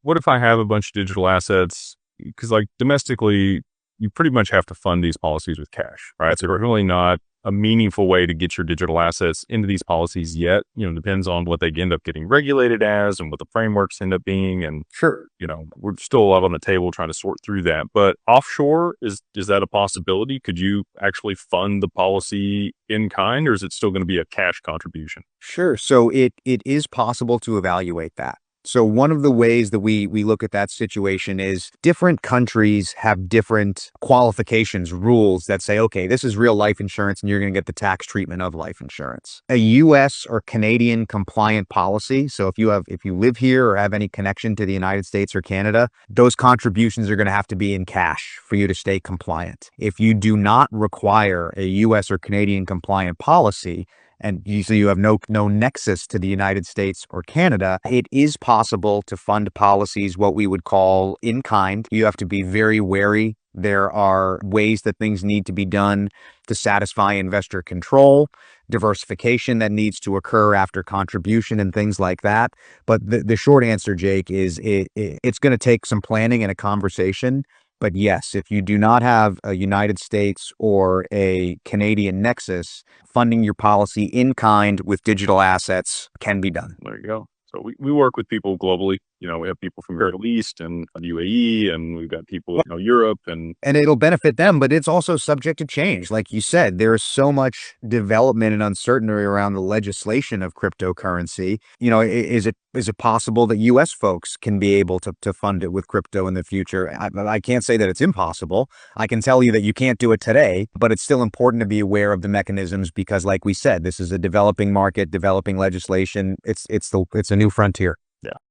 what if I have a bunch of digital assets? Because like domestically, you pretty much have to fund these policies with cash, right? So it's really not a meaningful way to get your digital assets into these policies yet. Depends on what they end up getting regulated as and what the frameworks end up being. And Sure. we're still a lot on the table trying to sort through that. But offshore, is that a possibility? Could you actually fund the policy in kind, or is it still going to be a cash contribution? Sure. So it is possible to evaluate that. So one of the ways that we look at that situation is different countries have different qualifications, rules that say, okay, this is real life insurance and you're going to get the tax treatment of life insurance. A US or Canadian compliant policy. So if you live here or have any connection to the United States or Canada, those contributions are going to have to be in cash for you to stay compliant. If you do not require a US or Canadian compliant policy, and so you have no nexus to the United States or Canada, it is possible to fund policies what we would call in kind. You have to be very wary. There are ways that things need to be done to satisfy investor control, diversification that needs to occur after contribution and things like that. But the short answer, Jake, is it's going to take some planning and a conversation. But yes, if you do not have a United States or a Canadian nexus, funding your policy in kind with digital assets can be done. There you go. So we work with people globally. We have people from the Middle East and UAE, and we've got people, Europe And it'll benefit them, but it's also subject to change. Like you said, there is so much development and uncertainty around the legislation of cryptocurrency. Is it possible that US folks can be able to fund it with crypto in the future? I can't say that it's impossible. I can tell you that you can't do it today, but it's still important to be aware of the mechanisms because, like we said, this is a developing market, developing legislation. It's a new frontier. yeah.